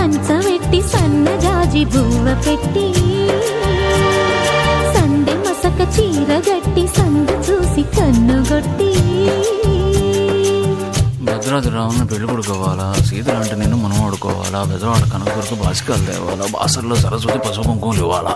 మంచమెట్టి సన్నజాజి బువ్వ పెట్టి సందె మసక చీర గట్టి సందు చూసి కన్నుగొట్టి భద్రాద్రి రావుని పెళ్లి కొడుకోవాలా, సీతలాంటి నిన్ను మనం ఆడుకోవాలా, బెదవాడ కనకదుర్గ బాసికాలు తేవాలా, బాసర్లో సరస్వతి పసుపు కుంకుమలు ఇవ్వాలా.